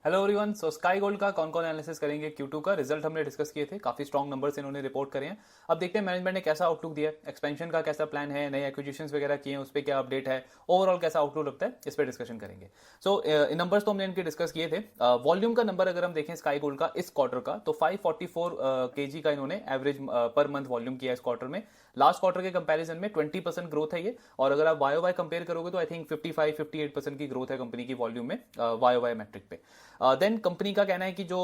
Hello everyone. So Sky Gold का कौन कौन एनालिसिस करेंगे। Q2 का रिजल्ट हमने डिस्कस किए थे, काफी स्ट्रॉन्ग नंबर्स इन्होंने रिपोर्ट करे हैं। अब देखते हैं मैनेजमेंट ने कैसा आउटलुक दिया है, एक्सपेंशन का कैसा प्लान है, नए एक्विजिशंस वगैरह किए हैं उस पर क्या अपडेट है, ओवरऑल कैसा आउटलुक लगता है, इस पर डिस्कशन करेंगे। सो नंबर्स तो हमने इनके डिस्कस किए थे। वॉल्यूम का नंबर अगर हम देखें स्काई गोल्ड का इस क्वार्टर का, तो 544 kg का इन्होंने एवरेज पर मंथ वॉल्यूम किया इस क्वार्टर में। लास्ट क्वार्टर के कंपैरिजन में 20% ग्रोथ है ये, और अगर आप वाई वाई कंपेयर करोगे तो आई थिंक 55-58% की ग्रोथ है कंपनी की वॉल्यूम में वाई वाई मैट्रिक पे। देन कंपनी का कहना है कि जो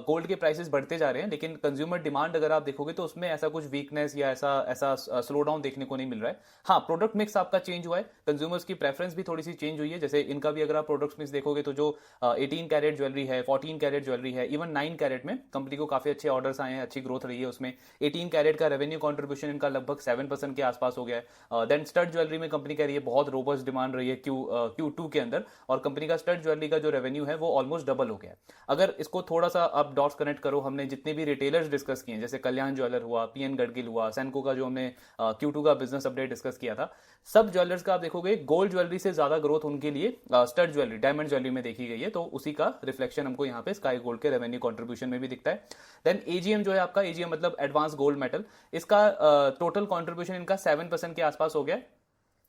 गोल्ड के प्राइसेस बढ़ते जा रहे हैं, लेकिन कंज्यूमर डिमांड अगर आप देखोगे तो उसमें ऐसा कुछ वीकनेस या ऐसा ऐसा स्लो डाउन देखने को नहीं मिल रहा है। हाँ, प्रोडक्ट मिक्स आपका चेंज हुआ है, कंज्यूमर्स की प्रेफरेंस भी थोड़ी सी चेंज हुई है। जैसे इनका भी अगर आप प्रोडक्ट मिक्स देखोगे तो जो 18 कैरेट ज्वेलरी है, 14 कैरेट ज्वेलरी है, इवन 9 कैरेट में कंपनी को काफी अच्छे ऑर्डर्स आए हैं, अच्छी ग्रोथ रही है उसमें। 18 कैरेट का रेवेन्यू कॉन्ट्रीब्यूशन इनका लगभग 7% के आसपास हो गया है। देन स्टड ज्वेलरी में कंपनी कह रही है बहुत रोबस्ट डिमांड रही है Q2 के अंदर, और कंपनी का स्टड ज्वेलरी का जो रेवेन्यू है वो ऑलमोस्ट डबल हो गया है। अगर इसको थोड़ा सा आप डॉट्स कनेक्ट करो, हमने जितने भी रिटेलर्स डिस्कस किए जैसे कल्याण ज्वेलर हुआ, पीएन गडगिल हुआ, सेनको का जो हमने Q2 का बिजनेस अपडेट डिस्कस किया था, सब ज्वेलर्स का आप देखोगे गोल्ड ज्वेलरी से ज्यादा ग्रोथ उनके लिए स्टड ज्वेलरी, डायमंड ज्वेलरी में देखी गई है। तो उसी का रिफ्लेक्शन हमको यहाँ पे स्काई गोल्ड के रेवेन्यू कंट्रीब्यूशन में भी दिखता है। देन एजीएम जो है आपका, एजीएम मतलब एडवांस गोल्ड मेटल, इसका टोटल कंट्रीब्यूशन इनका 7% के आसपास हो गया है,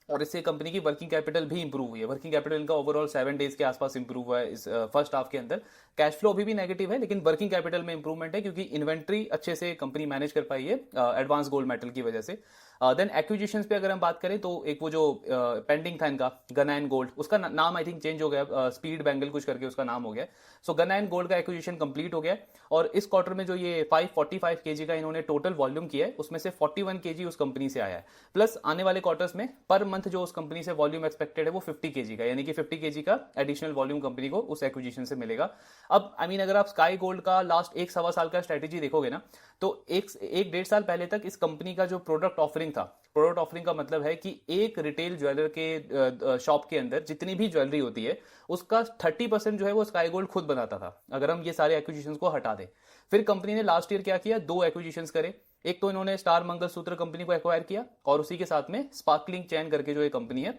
और इससे कंपनी की वर्किंग कैपिटल भी इंप्रूव हुई है। वर्किंग कैपिटल इनका ओवरऑल 7 डेज के आसपास इंप्रूव हुआ है इस फर्स्ट हाफ के अंदर। कैश फ्लो अभी भी नेगेटिव है, लेकिन वर्किंग कैपिटल में इंप्रूवमेंट है क्योंकि इन्वेंट्री अच्छे से कंपनी मैनेज कर पाई है एडवांस गोल्ड मेटल की वजह से। देन एक्विजिशंस पे अगर हम बात करें तो एक वो जो पेंडिंग था इनका गन एंड गोल्ड, उसका नाम आई थिंक चेंज हो गया, स्पीड बैंगल कुछ करके उसका नाम हो गया। सो गन एंड गोल्ड का एक्विजिशन कंप्लीट हो गया, और इस क्वार्टर में जो ये 545 kg का इन्होंने टोटल वॉल्यूम किया है उसमें से 41 kg उस कंपनी से आया है। प्लस आने वाले क्वार्टर्स में पर मंथ जो उस कंपनी से वॉल्यूम एक्सपेक्टेड है वो 50 kg का, यानी कि 50 kg का एडिशनल वॉल्यूम कंपनी को उस एक्विजिशन से मिलेगा। अब आई मीन अगर आप स्काई गोल्ड का लास्ट एक सवा साल का स्ट्रेटेजी देखोगे ना, तो एक डेढ़ साल पहले तक इस कंपनी का जो प्रोडक्ट ऑफरिंग था, प्रोडक्ट ऑफरिंग का मतलब है कि एक रिटेल ज्वेलर के शॉप के अंदर जितनी भी ज्वेलरी होती है उसका 30% जो है वो स्काई गोल्ड खुद बनाता था, अगर हम ये सारे एक्विजिशंस को हटा दें। फिर कंपनी ने लास्ट ईयर क्या किया, दो एक्विजिशंस करे। एक तो इन्होंने स्टार मंगलसूत्र कंपनी को एक्वायर किया, और उसी के साथ में स्पार्कलिंग चैन करके जो ये कंपनी है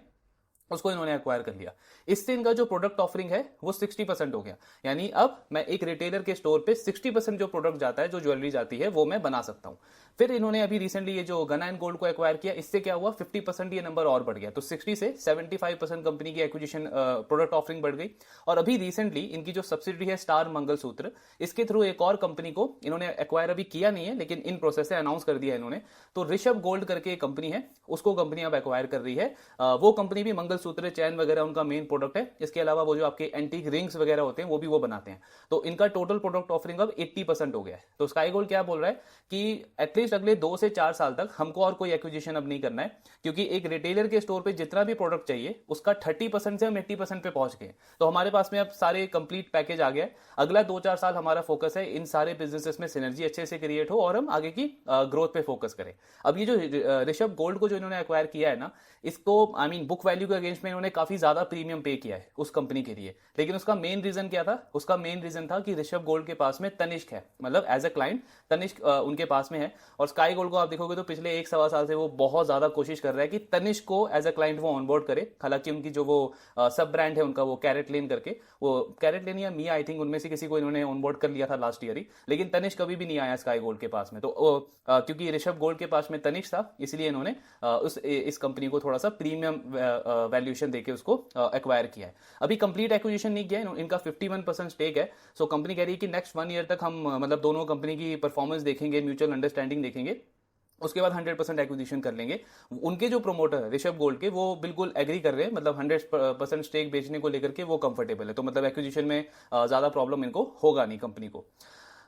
उसको इन्होंने एक्वायर कर लिया। इससे इनका जो प्रोडक्ट ऑफरिंग है वो 60% हो गया, यानी अब मैं एक रिटेलर के स्टोर पे 60% जो प्रोडक्ट जाता है, जो ज्वेलरी जाती है, वो मैं बना सकता हूं। फिर इन्होंने अभी रिसेंटली ये जो गन एंड गोल्ड को एक्वायर किया, इससे क्या हुआ, 50% ये नंबर और बढ़ गया, तो 60 से 75% कंपनी की एक्विजिशन प्रोडक्ट ऑफरिंग बढ़ गई। और अभी रिसेंटली इनकी जो सब्सिडरी है स्टार मंगलसूत्र, इसके थ्रू एक और कंपनी को इन्होंने एक्वायर अभी किया नहीं है, लेकिन इन प्रोसेस से अनाउंस कर दिया इन्होंने। तो ऋषभ गोल्ड करके एक कंपनी है, उसको कंपनी अब एक्वायर कर रही है। वो कंपनी भी मंगलसूत्र चैन वगैरह उनका मेन प्रोडक्ट है, इसके अलावा वो जो आपके एंटीक रिंग्स वगैरह होते हैं वो भी वो बनाते हैं। तो इनका टोटल प्रोडक्ट ऑफरिंग अब 80% हो गया है। तो स्काई गोल्ड क्या बोल रहा है कि एटलीस्ट अगले 2 से 4 साल तक हमको और कोई एक्विजिशन अब नहीं करना है, क्योंकि एक रिटेलर के स्टोर पे जितना भी प्रोडक्ट चाहिए उसका 30% से हम 80% पे पहुंच गए। तो हमारे पास में अब सारे कंप्लीट पैकेज आ गया है। अगला 2-4 साल हमारा फोकस है इन सारे बिजनेसेस में सिनर्जी अच्छे से क्रिएट हो और हम आगे की ग्रोथ पे फोकस करें। अब ये जो ऋषभ गोल्ड को जो इन्होंने एक्वायर किया है ना, इसको आई मीन बुक वैल्यू के अगेंस्ट में इन्होंने काफी ज्यादा प्रीमियम पे किया है उस कंपनी के लिए। लेकिन उसका मेन रीजन क्या था, उसका मेन रीजन था कि ऋषभ गोल्ड के पास में तनिष्क है, मतलब एज ए क्लाइंट तनिष्क उनके पास में है। और स्काई गोल्ड को आप देखोगे तो पिछले 1-1.25 साल से वो बहुत ज्यादा कोशिश कर रहा है कि तनिष्क को एज ए क्लाइंट वो ऑनबोर्ड करे। हालांकि उनकी जो वो सब ब्रांड है उनका, वो कैरेट लेन करके, वो कैरेट लेन या मिया आई थिंक, उनमें से किसी को इन्होंने ऑनबोर्ड कर लिया था लास्ट ईयर ही, लेकिन तनिष्क कभी भी नहीं आया स्काई गोल्ड के पास में। तो क्योंकि ऋषभ गोल्ड के पास में तनिष्क था, इसलिए इन्होंने इस कंपनी को थोड़ा सा प्रीमियम वैल्यूएशन देके उसको एक्वायर किया है। अभी कंप्लीट एक्विजिशन नहीं किया है, इनका 51% स्टेक है। सो कंपनी कह रही है कि नेक्स्ट 1 ईयर तक हम मतलब दोनों कंपनी की परफॉर्मेंस देखेंगे, म्यूचुअल अंडरस्टैंडिंग देखेंगे, उसके बाद 100% एक्विजिशन कर लेंगे। उनके जो प्रोमोटर है ऋषभ गोल्ड के, वो बिल्कुल एग्री कर रहे हैं, मतलब 100% स्टेक बेचने को लेकर के वो कंफर्टेबल है। तो मतलब एक्विजिशन में ज्यादा प्रॉब्लम इनको होगा नहीं कंपनी को।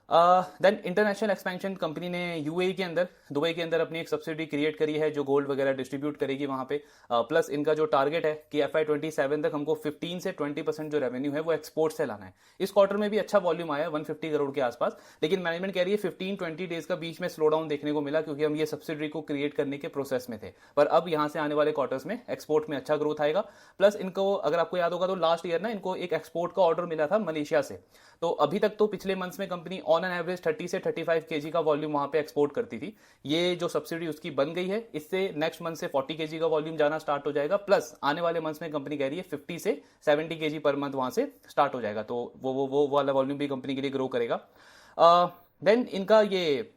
देन इंटरनेशनल एक्सपेंशन, कंपनी ने यूएई के अंदर, दुबई के अंदर अपनी एक सब्सिडी क्रिएट करी है जो गोल्ड वगैरह डिस्ट्रीब्यूट करेगी वहां पे। प्लस इनका जो टारगेट है कि FY27 तक हमको 15 से 20% जो रेवेन्यू है वो एक्सपोर्ट से लाना है। इस क्वार्टर में भी अच्छा वॉल्यूम आया 150 करोड़ के आसपास, लेकिन मैनेजमेंट कह रही है 15-20 डेज का बीच में स्लो डाउन देखने को मिला, क्योंकि हम ये सब्सिडी को क्रिएट करने के प्रोसेस में थे। पर अब यहां से आने वाले क्वार्टर्स में एक्सपोर्ट में अच्छा ग्रोथ आएगा। प्लस इनको, अगर आपको याद होगा तो लास्ट ईयर ना इनको एक एक्सपोर्ट का ऑर्डर मिला था मलेशिया से। तो अभी तक तो पिछले मंथ्स में कंपनी ऑन एन एवरेज 30 से 35 केजी का वॉल्यूम वहां पे एक्सपोर्ट करती थी। ये जो सब्सिडी उसकी बन गई है, इससे नेक्स्ट मंथ से 40 केजी का वॉल्यूम जाना स्टार्ट हो जाएगा, प्लस आने वाले मंथ्स में कंपनी कह रही है 50 से 70 केजी पर मंथ वहां से स्टार्ट हो जाएगा। तो वो वाला वॉल्यूम भी कंपनी के लिए ग्रो करेगा। देन इनका ये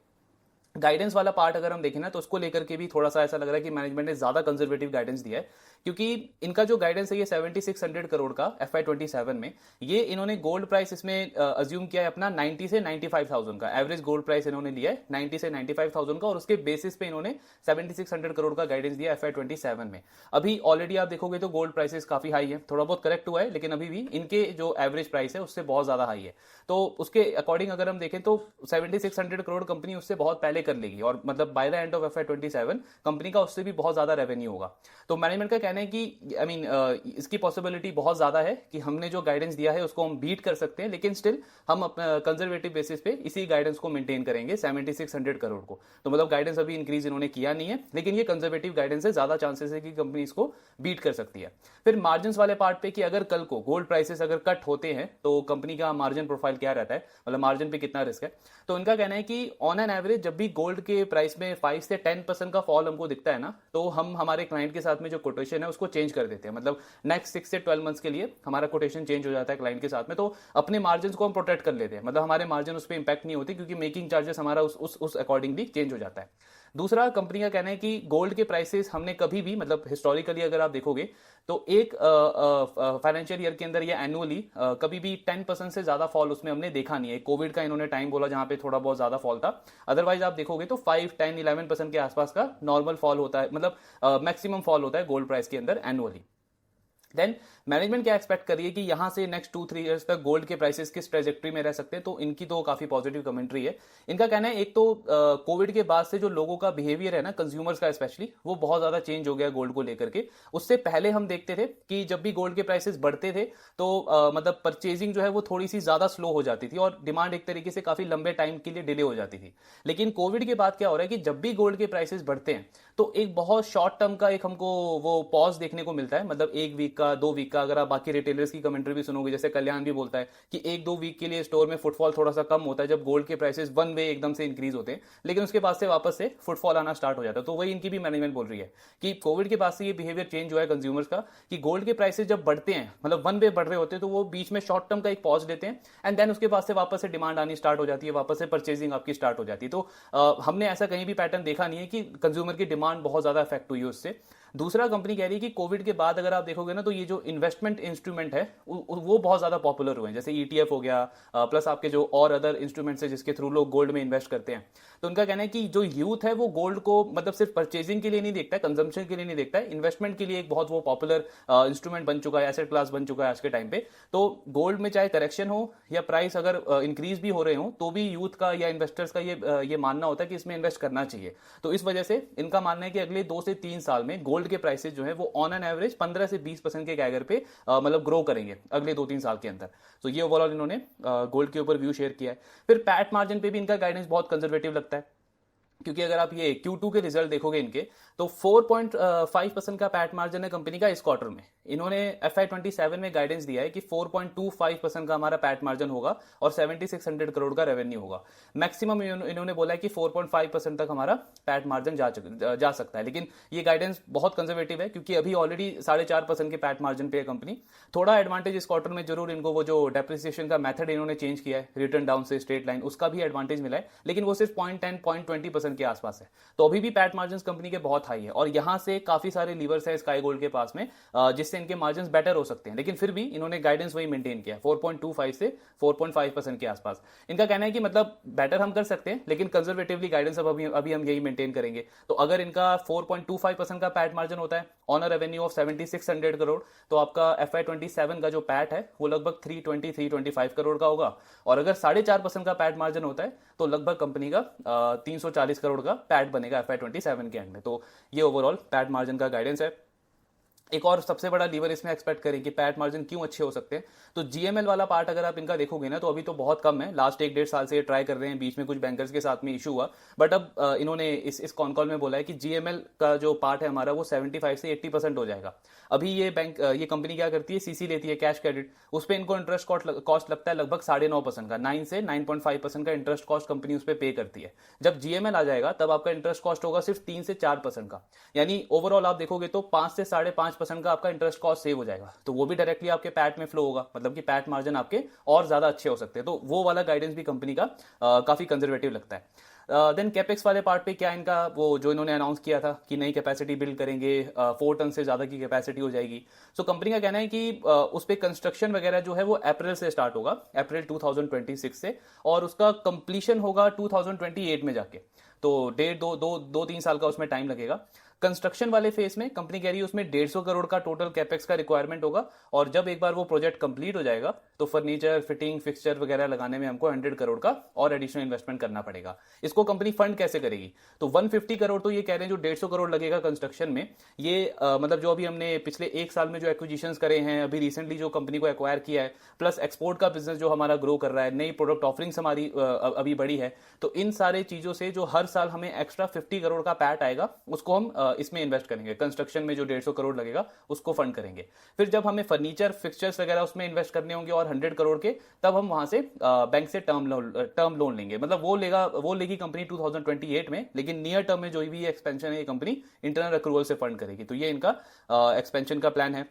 गाइडेंस वाला पार्ट अगर हम देखें ना, तो उसको लेकर के भी थोड़ा सा ऐसा लग रहा है कि मैनेजमेंट ने ज्यादा कंजर्वेटिव गाइडेंस दिया है, क्योंकि इनका जो गाइडेंस है ये 7600 करोड़ का FY27 में, ये इन्होंने गोल्ड प्राइस इसमें अज्यूम किया है अपना 90 से 95,000 का एवरेज गोल्ड प्राइस इन्होंने लिया है 90 से 95,000 का, और उसके बेसिस पे इन्होंने 7600 करोड़ का गाइडेंस दिया FY27 में। अभी ऑलरेडी आप देखोगे तो गोल्ड प्राइसेस काफी हाई है, थोड़ा बहुत करेक्ट हुआ है, लेकिन अभी भी इनके जो एवरेज प्राइस है उससे बहुत ज्यादा हाई है। तो उसके अकॉर्डिंग अगर हम देखें तो 7600 करोड़ कंपनी उससे बहुत पहले कर लेगी, और मतलब by the end of FY27 company का उससे भी बहुत ज्यादा रेवेन्यू होगा। तो मैनेजमेंट का कहना है कि इसकी पॉसिबिलिटी बहुत ज्यादा है कि हमने जो गाइडेंस दिया है उसको हम बीट कर सकते हैं, लेकिन स्टिल हम अपना कंजर्वेटिव बेसिस पे इसी गाइडेंस को मेंटेन करेंगे 7600 करोड़ को। तो मतलब गाइडेंस अभी इंक्रीज इन्होंने किया नहीं है, लेकिन ये कंजर्वेटिव गाइडेंस है, ज्यादा चांसेस है कि कंपनी इसको बीट कर सकती है। फिर मार्जिन वाले पार्ट पे कि अगर कल को गोल्ड प्राइसेस अगर कट होते हैं तो कंपनी का मार्जिन प्रोफाइल क्या रहता है, मतलब मार्जिन पे कितना रिस्क है। तो उनका कहना है कि ऑन एन एवरेज जब भी गोल्ड के प्राइस में 5 से 10% का फॉल हमको दिखता है ना, तो हम हमारे क्लाइंट के साथ में जो कोटेशन है उसको चेंज कर देते हैं। मतलब नेक्स्ट 6 से 12 मंथ्स के लिए हमारा कोटेशन चेंज हो जाता है क्लाइंट के साथ में, तो अपने मार्जिन को हम प्रोटेक्ट कर लेते हैं, मतलब हमारे मार्जिन उस पर इंपैक्ट नहीं होती, क्योंकि मेकिंग चार्जेस हमारा उस अकॉर्डिंगली चेंज हो जाता है। दूसरा, कंपनी का कहना है कि गोल्ड के प्राइसेस हमने कभी भी, मतलब हिस्टोरिकली अगर आप देखोगे तो एक फाइनेंशियल ईयर के अंदर या एनुअली कभी भी 10% से ज्यादा फॉल उसमें हमने देखा नहीं है। कोविड का इन्होंने टाइम बोला जहां पे थोड़ा बहुत ज्यादा फॉल था, अदरवाइज आप देखोगे तो 5, 10, 11% के आसपास का नॉर्मल फॉल होता है, मतलब मैक्सिमम फॉल होता है गोल्ड प्राइस के अंदर एनुअली। देन मैनेजमेंट क्या एक्सपेक्ट कर रही है कि यहां से नेक्स्ट 2-3 इयर्स तक गोल्ड के प्राइसेस किस ट्रेजेक्ट्री में रह सकते हैं, तो इनकी तो काफी पॉजिटिव कमेंट्री है। इनका कहना है एक तो कोविड के बाद से जो लोगों का बिहेवियर है ना, कंज्यूमर्स का स्पेशली, वो बहुत ज्यादा चेंज हो गया गोल्ड को लेकर के। उससे पहले हम देखते थे कि जब भी गोल्ड के प्राइसेस बढ़ते थे तो मतलब परचेजिंग जो है वो थोड़ी सी ज्यादा स्लो हो जाती थी, और डिमांड एक तरीके से काफी लंबे टाइम के लिए डिले हो जाती थी। लेकिन कोविड के बाद क्या हो रहा है कि जब भी गोल्ड के प्राइसेस बढ़ते हैं तो एक बहुत शॉर्ट टर्म का एक हमको वो पॉज देखने को मिलता है, मतलब 1 वीक का, 2 वीक का। अगर आप बाकी रिटेलर्स की कमेंट्री भी सुनोगे, जैसे कल्याण भी बोलता है कि 1-2 वीक के लिए स्टोर में फुटफॉल थोड़ा सा कम होता है जब गोल्ड के प्राइसेस वन वे एकदम से इंक्रीज होते हैं, लेकिन उसके बाद से वापस से फुटफॉल आना स्टार्ट हो जाता है। तो वही इनकी भी मैनेजमेंट बोल रही है कि कोविड के बाद से ये बिहेवियर चेंज हुआ है कंज्यूमर्स का, कि गोल्ड के प्राइसेस जब बढ़ते हैं, मतलब वन वे बढ़ रहे होते हैं, तो वो बीच में शॉर्ट टर्म का एक पॉज लेते हैं, एंड देन उसके बाद से वापस से डिमांड आनी स्टार्ट हो जाती है, वापस से परचेजिंग आपकी स्टार्ट हो जाती है। तो हमने ऐसा कहीं भी पैटर्न देखा नहीं है कि कंज्यूमर की डिमांड बहुत ज्यादा अफेक्ट हुई है उससे। दूसरा, कंपनी कह रही है कि कोविड के बाद अगर आप देखोगे ना, तो ये जो इन्वेस्टमेंट इंस्ट्रूमेंट है वो बहुत ज्यादा पॉपुलर हुए हैं, जैसे ETF हो गया, प्लस आपके जो और अदर इंस्ट्रूमेंट्स है जिसके थ्रू लोग गोल्ड में इन्वेस्ट करते हैं। तो उनका कहना है कि जो यूथ है वो गोल्ड को मतलब सिर्फ परचेजिंग के लिए नहीं देखता है, कंजम्पशन के लिए नहीं देखता है, इन्वेस्टमेंट के लिए एक बहुत वो पॉपुलर इंस्ट्रूमेंट बन चुका है, एसेट क्लास बन चुका है आज के टाइम पे। तो गोल्ड में चाहे करेक्शन हो या प्राइस अगर इंक्रीज भी हो रहे हो, तो भी यूथ का या इन्वेस्टर्स का ये मानना होता है कि इसमें इन्वेस्ट करना चाहिए। तो इस वजह से इनका मानना है कि अगले 2 से 3 साल में गोल्ड के प्राइसेस जो है वो ऑन एन एवरेज 15 से 20% के कैगर पे मतलब ग्रो करेंगे अगले 2-3 साल के अंदर। तो ये ओवरऑल इन्होंने गोल्ड के ऊपर व्यू शेयर किया है। फिर पैट मार्जिन पे भी इनका गाइडेंस बहुत कंजर्वेटिव लगता है, क्योंकि अगर आप ये Q2 के रिजल्ट देखोगे इनके, तो 4.5% का पैट मार्जिन है कंपनी का इस क्वार्टर में। इन्होंने FY27 में गाइडेंस दिया है कि 4.25% का हमारा पैट मार्जिन होगा और 7600 करोड़ का रेवेन्यू होगा। मैक्सिमम इन्होंने बोला है कि 4.5% तक हमारा पैट मार्जिन जा सकता है, लेकिन ये गाइडेंस बहुत कंजर्वेटिव है, क्योंकि अभी ऑलरेडी 4.5% के पैट मार्जिन पे है कंपनी। थोड़ा एडवांटेज इस क्वार्टर में जरूर इनको वो जो डेप्रिसिएशन का मेथड इन्होंने चेंज किया है, रिटर्न डाउन से स्ट्रेट लाइन, उसका भी एडवांटेज मिला है, लेकिन वो सिर्फ 0.10, 0.20% के आसपास है। तो अभी भी पैट मार्जिन कंपनी के बहुत हाई है, और यहां से काफी सारे लीवर्स है स्काई गोल्ड के पास में जिससे इनके मार्जिन बेटर हो सकते हैं, लेकिन फिर भी इन्होंने गाइडेंस वही मेंटेन किया 4.25 से 4.5% के आसपास। इनका कहना है कि मतलब बेटर हम कर सकते हैं, लेकिन कंजर्वेटिवली गाइडेंस अभी हम यही मेंटेन करेंगे। तो अगर इनका 4.25% का पैट मार्जिन होता है on a revenue of 7600 crore, तो आपका FY27 का जो पैट है वो लगभग 320-325 करोड़ का होगा, और अगर 4.5% का पैट मार्जिन होता है तो लगभग कंपनी का 340 करोड़ का पैट बनेगा FY27 के एंड में। तो ये ओवरऑल पैट मार्जिन का गाइडेंस है। एक और सबसे बड़ा लीवर इसमें एक्सपेक्ट करें कि पैट मार्जिन क्यों अच्छे हो सकते हैं, तो जीएमएल वाला पार्ट अगर आप इनका देखोगे ना, तो अभी तो बहुत कम है, लास्ट 1-1.5 साल से ये ट्राई कर रहे हैं, बीच में कुछ बैंकर्स के साथ में इशू हुआ, बट अब इन्होंने इस कॉन कॉल में बोला है कि जीएमएल का जो पार्ट है हमारा वो 75 से 80% हो जाएगा। अभी ये कंपनी क्या करती है, सीसी लेती है, कैश क्रेडिट, उस पर इनको इंटरेस्ट कॉस्ट लगता है लगभग 9.5% का, 9 से 9.5% का इंटरेस्ट कॉस्ट कंपनी उस पर पे करती है। जब जीएमएल आ जाएगा तब आपका इंटरेस्ट कॉस्ट होगा सिर्फ 3 से 4% का, यानी ओवरऑल आप देखोगे तो 5 से 5.5% का आपका इंटरेस्ट कॉस्ट सेव हो जाएगा, तो वो भी डायरेक्टली आपके पैट में फ्लो होगा, मतलब कि पैट मार्जिन आपके और ज्यादा अच्छे हो सकते हैं। तो वो वाला गाइडेंस भी कंपनी का काफी कंजर्वेटिव लगता है। देन कैपेक्स वाले पार्ट पे क्या इनका वो जो इन्होंने अनाउंस किया था कि नई कैपेसिटी बिल्ड करेंगे, 4 टन से ज्यादा की कैपेसिटी हो जाएगी। सो कंपनी का कहना है कि उस पर कंस्ट्रक्शन वगैरह जो है वो अप्रैल से स्टार्ट होगा, अप्रैल 2026 से, और उसका कंप्लीशन होगा 2028 में जाके, तो 2-3 साल का उसमें टाइम लगेगा। कंस्ट्रक्शन वाले फेज में कंपनी कह रही है उसमें 150 करोड़ का टोटल कैपेक्स का रिक्वायरमेंट होगा, और जब एक बार वो प्रोजेक्ट कंप्लीट हो जाएगा तो फर्नीचर, फिटिंग, फिक्सचर वगैरह लगाने में हमको 100 करोड़ का और एडिशनल इन्वेस्टमेंट करना पड़ेगा। इसको कंपनी फंड कैसे करेगी, तो 150 करोड़ तो ये कह रहे हैं जो 150 करोड़ लगेगा कंस्ट्रक्शन में, ये मतलब जो अभी हमने पिछले 1 साल में जो एक्विजिशंस करे हैं, अभी रिसेंटली जो कंपनी को एक्वायर किया है, प्लस एक्सपोर्ट का बिजनेस जो हमारा ग्रो कर रहा है, नई प्रोडक्ट ऑफरिंग्स हमारी अभी बढ़ी है, तो इन सारे चीजों से जो हर साल हमें एक्स्ट्रा 50 करोड़ का पैट आएगा उसको हम इसमें इन्वेस्ट करेंगे, कंस्ट्रक्शन में जो 150 करोड़ लगेगा उसको फंड करेंगे। फिर जब हमें फर्नीचर, फिक्सचर्स वगैरह उसमें इन्वेस्ट करने होंगे और 100 करोड़ के, तब हम वहां से बैंक से टर्म लोन लेंगे, मतलब वो लेगी कंपनी 2028 में, लेकिन नियर टर्म में जो भी एक्सपेंशन है ये कंपनी इंटरनल अक्रूवल से फंड करेगी। तो ये इनका एक्सपेंशन का प्लान है।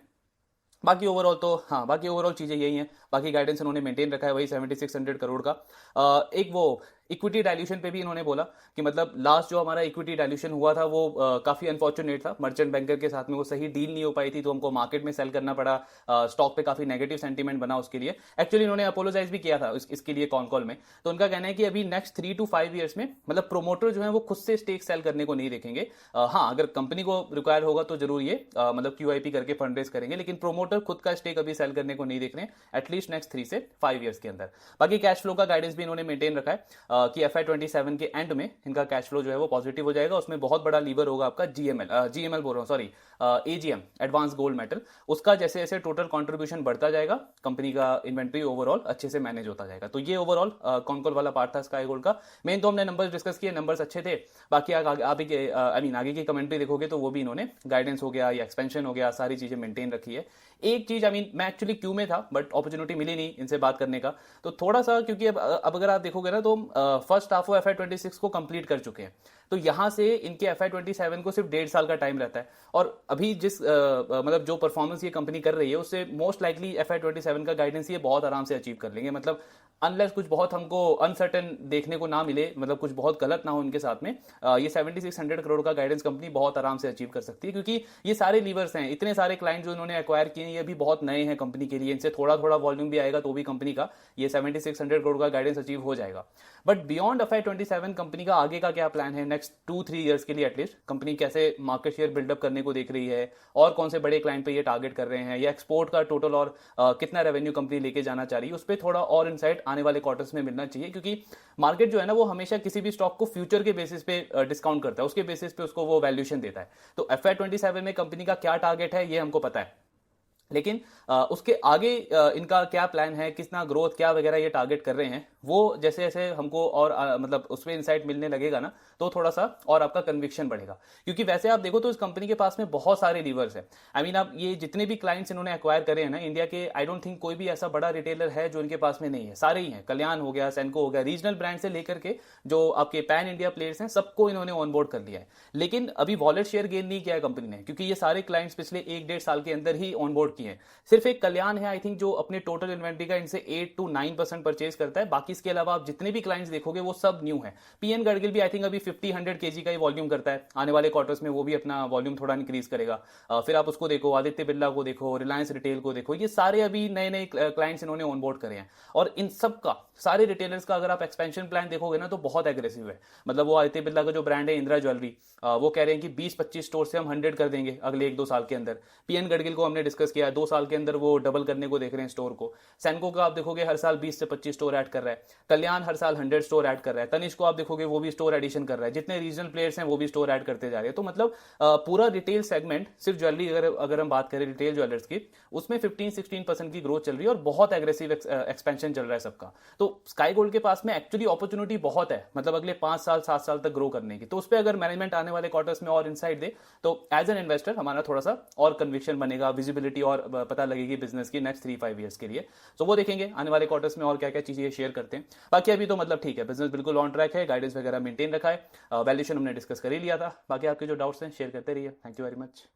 बाकी ओवरऑल चीजें यही हैं, बाकी गाइडेंस उन्होंने मेंटेन रखा है वही 7600 करोड़ का। एक वो इक्विटी डाइल्यूशन पे भी इन्होंने बोला कि मतलब लास्ट जो हमारा इक्विटी डाइल्यूशन हुआ था वो काफी अनफॉर्चुनेट था, मर्चेंट बैंकर के साथ में वो सही डील नहीं हो पाई थी, तो हमको मार्केट में सेल करना पड़ा, स्टॉक पे काफी नेगेटिव सेंटीमेंट बना उसके लिए। एक्चुअली इन्होंने अपोलोजाइज भी किया था इसके लिए कॉन कॉल में। तो उनका कहना है कि अभी नेक्स्ट 3 to 5 ईयर्स में मतलब प्रोमोटर जो है वो खुद से स्टेक सेल करने को नहीं देखेंगे। हाँ, अगर कंपनी को रिक्वायर होगा तो जरूर ये मतलब QIP करके फंड रेज करेंगे, लेकिन प्रोमोटर खुद का स्टेक अभी सेल करने को नहीं देख रहे हैं, एटलीस्ट नेक्स्ट 3 से 5 ईयर्स के अंदर। बाकी कैश फ्लो का गाइडेंस भी इन्होंने मेंटेन रखा है कि FY27 के एंड में इनका कैश फ्लो जो है वो पॉजिटिव हो जाएगा। उसमें बहुत बड़ा लीवर होगा आपका जीएमएल बोल रहा हूँ, sorry, AGM, advance gold metal, उसका जैसे जैसे टोटल कंट्रीब्यूशन बढ़ता जाएगा कंपनी का इन्वेंट्री ओवरऑल अच्छे से मैनेज होता जाएगा। तो ये ओवरऑल कॉनकॉल वाला पार्ट था स्काई गोल्ड का। मेन तो हमने नंबर्स डिस्कस किए, नंबर्स अच्छे थे, बाकी आगे की कमेंट्री देखोगे तो वो भी इन्होंने गाइडेंस हो गया या एक्सपेंशन हो गया, सारी चीजें मेंटेन रखी है। एक चीज मैं एक्चुअली क्यू में था बट अपॉर्चुनिटी मिली नहीं इनसे बात करने का, तो थोड़ा सा, क्योंकि अब अगर आप देखोगे ना तो फर्स्ट हाफ वो FY26 को कंप्लीट कर चुके हैं, तो यहां से इनके FY27 को सिर्फ 1.5 साल का टाइम रहता है, और अभी जिस मतलब जो परफॉर्मेंस ये कंपनी कर रही है उससे मोस्ट लाइकली FY27 का गाइडेंस ये बहुत आराम से अचीव कर लेंगे, मतलब अनलेस कुछ बहुत हमको अनसर्टेन देखने को ना मिले, मतलब कुछ बहुत गलत ना हो उनके साथ में, ये 7600 करोड़ का गाइडेंस कंपनी बहुत आराम से अचीव कर सकती है, क्योंकि ये सारे लीवर्स हैं, इतने सारे क्लाइंट जो इन्होंने एक्वायर किए हैं ये भी बहुत नए हैं कंपनी के लिए, इनसे थोड़ा थोड़ा वॉल्यूम भी आएगा तो भी कंपनी का ये 7600 करोड़ का गाइडेंस अचीव हो जाएगा। बट बियॉन्ड FY27 कंपनी का आगे का क्या प्लान है नेक्स्ट 2-3 ईयर्स के लिए, एटलीस्ट कंपनी कैसे मार्केट शेयर बिल्डअप करने को देख रही है, और कौन से बड़े क्लाइंट पे ये टारगेट कर रहे हैं, या एक्सपोर्ट का टोटल और कितना रेवेन्यू कंपनी लेके जाना चाह रही है, उस पर थोड़ा और इनसाइट आने वाले क्वार्टर्स में मिलना चाहिए, क्योंकि मार्केट जो है ना वो हमेशा किसी भी स्टॉक को फ्यूचर के बेसिस पे डिस्काउंट करता है, उसके बेसिस पे उसको वो वैल्यूएशन देता है। तो FY27 में कंपनी का क्या टारगेट है ये हमको पता है, लेकिन उसके आगे इनका क्या प्लान है, कितना ग्रोथ क्या वगैरह ये टारगेट कर रहे हैं, वो जैसे जैसे हमको और मतलब उसमें इंसाइट मिलने लगेगा ना तो थोड़ा सा और आपका कन्विक्शन बढ़ेगा। क्योंकि वैसे आप देखो तो इस कंपनी के पास में बहुत सारे लीवर्स हैं। आप ये जितने भी क्लाइंट्स इन्होंने एक्वायर करे हैं ना इंडिया के, आई डोंट थिंक कोई भी ऐसा बड़ा रिटेलर है जो इनके पास में नहीं है, सारे ही हैं। कल्याण हो गया, सेनको हो गया, रीजनल ब्रांड से लेकर के जो आपके पैन इंडिया प्लेयर्स हैं सबको इन्होंने ऑनबोर्ड कर लिया है, लेकिन अभी वॉलेट शेयर गेन नहीं किया है कंपनी ने, क्योंकि ये सारे क्लाइंट्स पिछले 1-1.5 साल के अंदर ही ऑनबोर्ड किए हैं। सिर्फ एक कल्याण है आई थिंक जो अपने टोटल इन्वेंट्री का इनसे 8 to 9% परचेज करता है, बाकी इसके अलावा आप जितने भी क्लाइंट्स देखोगे वो सब न्यू है। पीएन गडगिल भी आई थिंक अभी 50-100 kg का ही वॉल्यूम करता है, आने वाले क्वार्टर्स में वो भी अपना वॉल्यूम थोड़ा इंक्रीज करेगा। फिर आप उसको देखो, आदित्य बिरला को देखो, रिलायंस रिटेल को देखो, ये सारे अभी नए नए क्लाइंट्स इन्होंने ऑनबोर्ड करे हैं, और इन सब का सारे रिटेलर्स का अगर आप एक्सपेंशन प्लान देखोगे ना तो बहुत एग्रेसिव है। मतलब वो आदित्य बिरला का जो ब्रांड है इंदिरा ज्वेलरी, वो कह रहे हैं कि 20-25 स्टोर से हम 100 कर देंगे अगले 1-2 साल के अंदर। पीएन गडगिल को हमने डिस्कस किया है, 2 साल के अंदर वो डबल करने को देख रहे हैं स्टोर को। सैनको का आप देखोगे हर साल 20 से 25 स्टोर ऐड कर रहा है। कल्याण हर साल 100 स्टोर ऐड कर रहा है। तनिष्क को आप देखोगे वो भी स्टोर एडिशन कर रहा है। जितने रीजनल प्लेयर्स हैं वो भी स्टोर ऐड करते जा रहे हैं। तो मतलब पूरा रिटेल सेगमेंट, सिर्फ ज्वेलरी अगर हम बात करें रिटेल ज्वेलर्स की, उसमें 15-16% की ग्रोथ चल रही है और बहुत एग्रेसिव एक्सपेंशन चल रहा है सबका। तो स्काई गोल्ड के पास में एक्चुअली अपॉर्चुनिटी बहुत है, मतलब अगले 5 साल 7 साल तक ग्रो करने की। तो उस पर अगर मैनेजमेंट आने वाले क्वार्टर्स में और इनसाइट दे तो एज एन इन्वेस्टर हमारा थोड़ा सा और कन्विक्शन बनेगा, विजिबिलिटी और पता लगेगी बिजनेस की नेक्स्ट 3-5 ईयर्स के लिए। तो वो देखेंगे आने वाले क्वार्टर्स में और क्या क्या चीजें शेयर करते हैं। बाकी अभी तो मतलब ठीक है, बिजनेस बिल्कुल ऑन ट्रैक है, गाइडेंस वगैरह मेंटेन रखा है, वैल्यूएशन हमने डिस्कस कर ही लिया था। बाकी आपके जो डाउट्स हैं शेयर करते रहिए। Thank you very much.